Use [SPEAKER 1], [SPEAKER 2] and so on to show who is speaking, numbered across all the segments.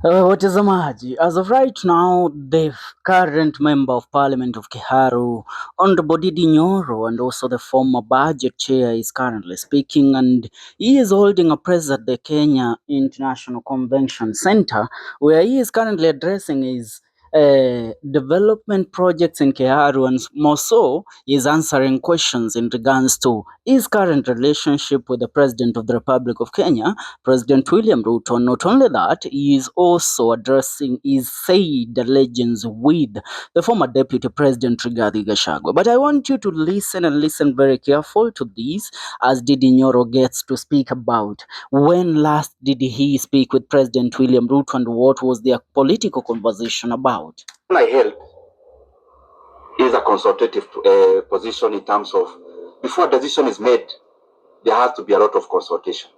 [SPEAKER 1] Watazamaji, as of right now, the current member of parliament of Kiharu, Honorable Ndidi Nyoro, and also the former budget chair is currently speaking, and he is holding a press at the Kenya International Convention Center, where he is currently addressing his development projects in Kiharu, and more so, he is answering questions in regards to his current relationship with the President of the Republic of Kenya, President William Ruto. Not only that, he is also addressing his said allegiance with the former Deputy President Rigathi Gachagua. But I want you to listen and listen very careful to this as Ndidi Nyoro gets to speak about when last did he speak with President William Ruto and what was their political conversation about.
[SPEAKER 2] I held is a consultative position in terms of before a decision is made, there has to be a lot of consultations.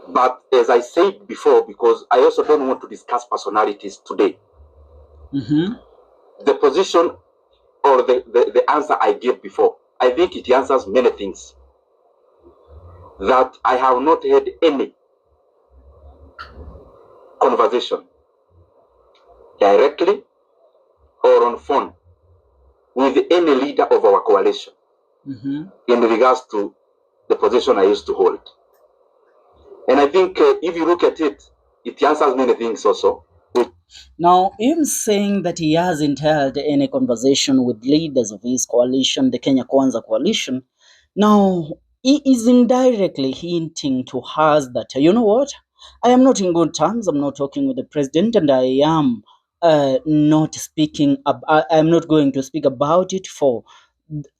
[SPEAKER 2] But as I said before, because I also don't want to discuss personalities today, the position or the answer I gave before, I think it answers many things. That I have not had any conversation directly or on phone with any leader of our coalition in regards to the position I used to hold. And I think if you look at it, it answers many things also.
[SPEAKER 1] Now, him saying that he hasn't held any conversation with leaders of his coalition, the Kenya Kwanza coalition, now he is indirectly hinting to us that, you know what, I am not in good terms, I'm not talking with the president, and I am not speaking, I am not going to speak about it for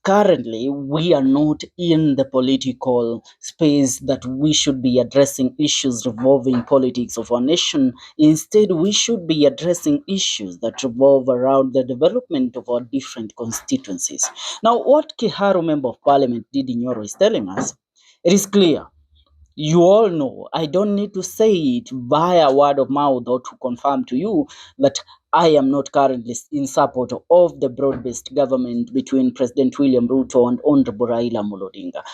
[SPEAKER 1] currently we are not in the political space that we should be addressing issues revolving politics of our nation. Instead, we should be addressing issues that revolve around the development of our different constituencies. Now, what Kiharu Member of Parliament Ndidi Nyoro is telling us, it is clear. You all know, I don't need to say it via word of mouth or to confirm to you that I am not currently in support of the broad-based government between President William Ruto and Honorable Raila Amolo Odinga.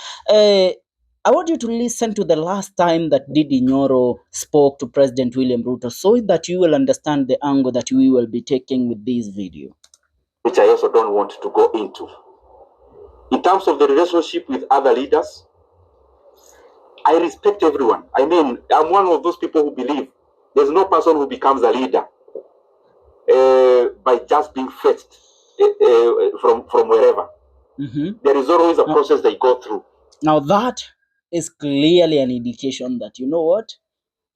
[SPEAKER 1] I want you to listen to the last time that Ndidi Nyoro spoke to President William Ruto so that you will understand the angle that we will be taking with this video.
[SPEAKER 2] Which I also don't want to go into. In terms of the relationship with other leaders, I respect everyone. I mean, I'm one of those people who believe there's no person who becomes a leader by just being fetched from wherever. There is always a process they go through.
[SPEAKER 1] Now that is clearly an indication that, you know what,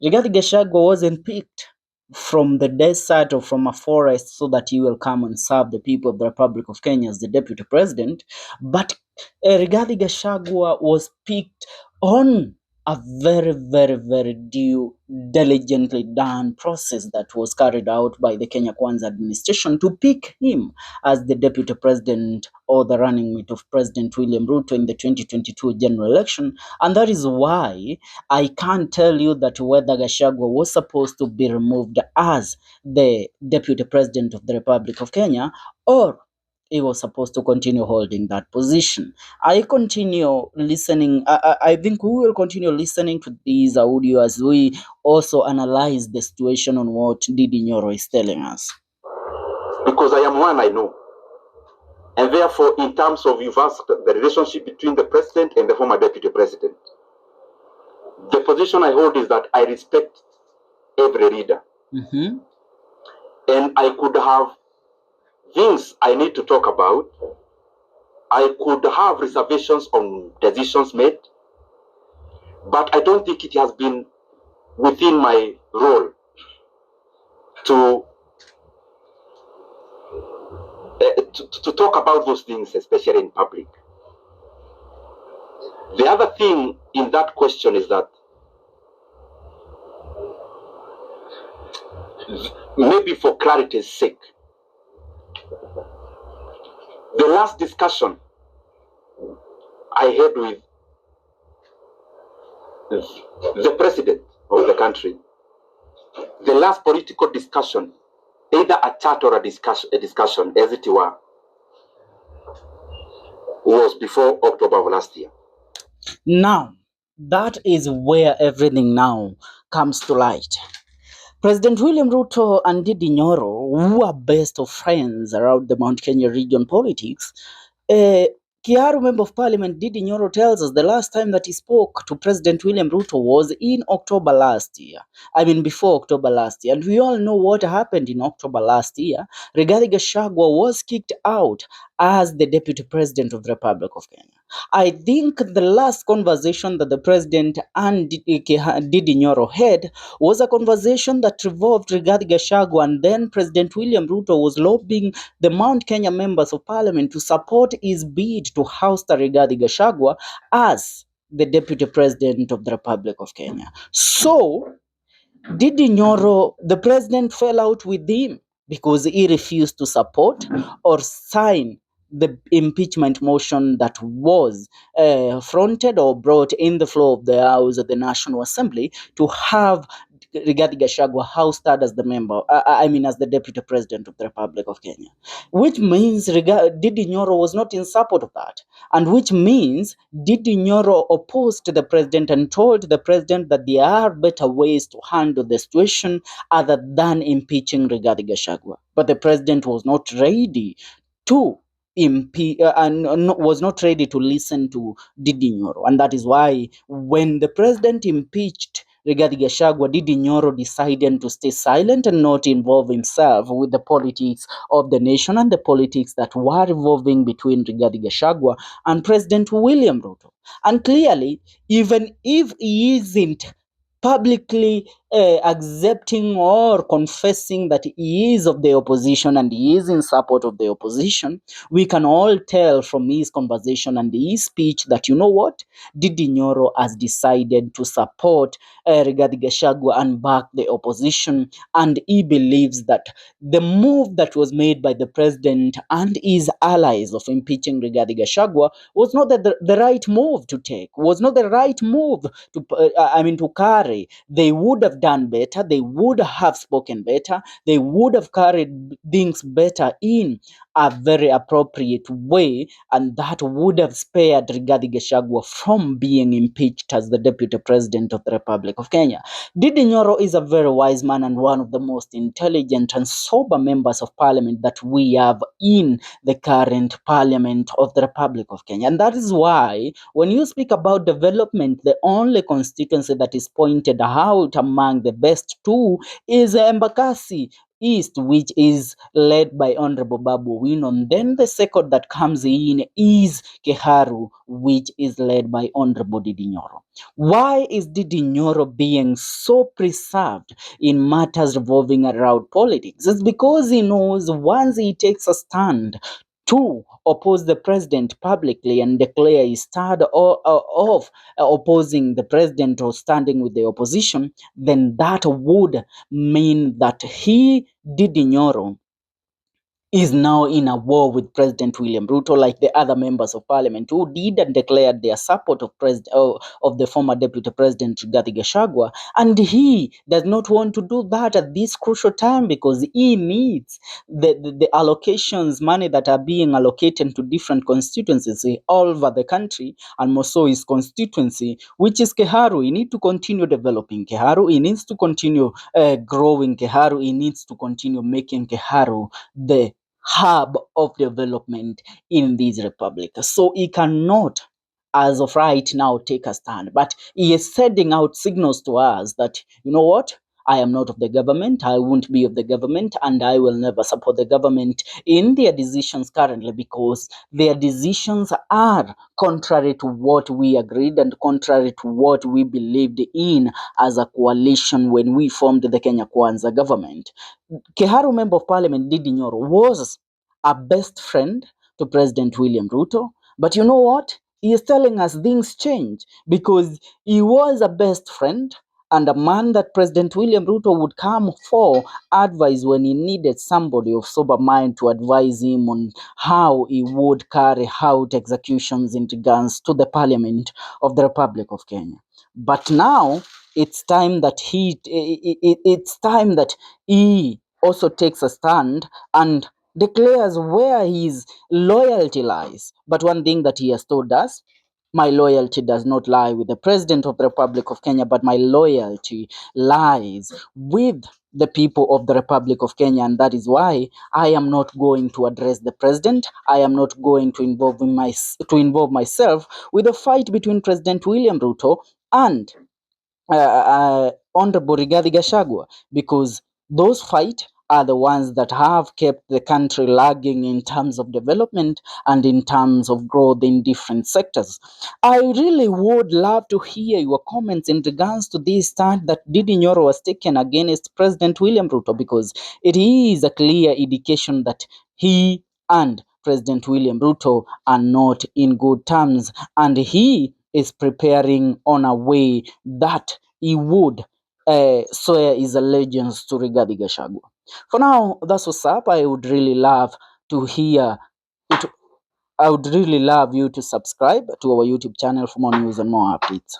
[SPEAKER 1] Rigathi Gachagua wasn't picked from the desert or from a forest so that he will come and serve the people of the Republic of Kenya as the deputy president, but Rigathi Gachagua was picked on a very, very, very diligently done process that was carried out by the Kenya Kwanza administration to pick him as the deputy president or the running mate of President William Ruto in the 2022 general election. And that is why I can't tell you that whether Gachagua was supposed to be removed as the deputy president of the Republic of Kenya or he was supposed to continue holding that position. I continue listening. I think we will continue listening to these audio as we also analyze the situation on what Ndidi Nyoro is telling us.
[SPEAKER 2] Because I am one I know. And therefore, in terms of you've asked the relationship between the president and the former deputy president, the position I hold is that I respect every leader. And I could have things I need to talk about. I could have reservations on decisions made, but I don't think it has been within my role to talk about those things, especially in public. The other thing in that question is that maybe for clarity's sake, the last discussion I had with the president of the country, the last political discussion, either a chat or a discussion as it were, was before October of last year.
[SPEAKER 1] Now, that is where everything now comes to light. President William Ruto and Ndidi Nyoro, who are best of friends around the Mount Kenya region politics, uh, Kiaru Member of Parliament Ndidi Nyoro tells us the last time that he spoke to President William Ruto was in October last year. I mean, before October last year. And we all know what happened in October last year. Rigathi Gachagua was kicked out as the Deputy President of the Republic of Kenya. I think the last conversation that the President and Ndidi Nyoro had was a conversation that revolved regarding Gachagua, and then President William Ruto was lobbying the Mount Kenya members of parliament to support his bid to oust Rigathi Gachagua as the Deputy President of the Republic of Kenya. So, Ndidi Nyoro, the president fell out with him because he refused to support or sign the impeachment motion that was fronted or brought in the floor of the House of the National Assembly to have Rigathi Gachagua ousted as the member, as the deputy president of the Republic of Kenya, which means Ndidi Nyoro was not in support of that, and which means Ndidi Nyoro opposed the president and told the president that there are better ways to handle the situation other than impeaching Rigathi Gachagua. But the president was not ready to was not ready to listen to Ndidi Nyoro, and that is why when the president impeached Rigathi Gachagua, Ndidi Nyoro decided to stay silent and not involve himself with the politics of the nation and the politics that were revolving between Rigathi Gachagua and President William Ruto. And clearly, even if he isn't publicly accepting or confessing that he is of the opposition and he is in support of the opposition, we can all tell from his conversation and his speech that, you know what, Ndidi Nyoro has decided to support Rigathi Gachagua and back the opposition, and he believes that the move that was made by the president and his allies of impeaching Rigathi Gachagua was not the right move to take, was not the right move to carry. They would have done better. They would have spoken better. They would have carried things better in a very appropriate way, and that would have spared Rigathi Gachagua from being impeached as the Deputy President of the Republic of Kenya. Ndidi Nyoro is a very wise man and one of the most intelligent and sober members of parliament that we have in the current parliament of the Republic of Kenya. And that is why when you speak about development, the only constituency that is pointed out among the best two is Embakasi East, which is led by Honorable Babu Owino. And then the second that comes in is Keharu, which is led by Honorable Ndidi Nyoro. Why is Ndidi Nyoro being so preserved in matters revolving around politics? It's because he knows once he takes a stand to oppose the president publicly and declare his stand of opposing the president or standing with the opposition, then that would mean that he, Ndidi Nyoro, is now in a war with President William Ruto, like the other members of parliament who did and declared their support of the former deputy president Rigathi Gachagua, and he does not want to do that at this crucial time because he needs the allocations, money that are being allocated to different constituencies all over the country, and more so his constituency, which is Keharu. He needs to continue developing Keharu. He needs to continue growing Keharu. He needs to continue making Keharu the hub of development in this republic. So he cannot, as of right now, take a stand. But he is sending out signals to us that, you know what? I am not of the government, I won't be of the government, and I will never support the government in their decisions currently because their decisions are contrary to what we agreed and contrary to what we believed in as a coalition when we formed the Kenya Kwanza government. Keharu Member of Parliament Ndidi Nyoro was a best friend to President William Ruto. But you know what? He is telling us things change because he was a best friend and a man that President William Ruto would come for advice when he needed somebody of sober mind to advise him on how he would carry out executions in regards to the Parliament of the Republic of Kenya. But now it's time that it's time that he also takes a stand and declares where his loyalty lies. But one thing that he has told us My loyalty does not lie with the President of the Republic of Kenya, but my loyalty lies with the people of the Republic of Kenya, and that is why I am not going to address the president. I am not going to involve myself with a fight between President William Ruto and Honorable Rigathi Gachagua, because those fights are the ones that have kept the country lagging in terms of development and in terms of growth in different sectors. I really would love to hear your comments in regards to this stand that Ndidi Nyoro was taken against President William Ruto, because it is a clear indication that he and President William Ruto are not in good terms, and he is preparing on a way that he would swear his allegiance to Rigathi Gachagua. For now, that's what's up. I would really love to hear it. I would really love you to subscribe to our YouTube channel for more news and more updates.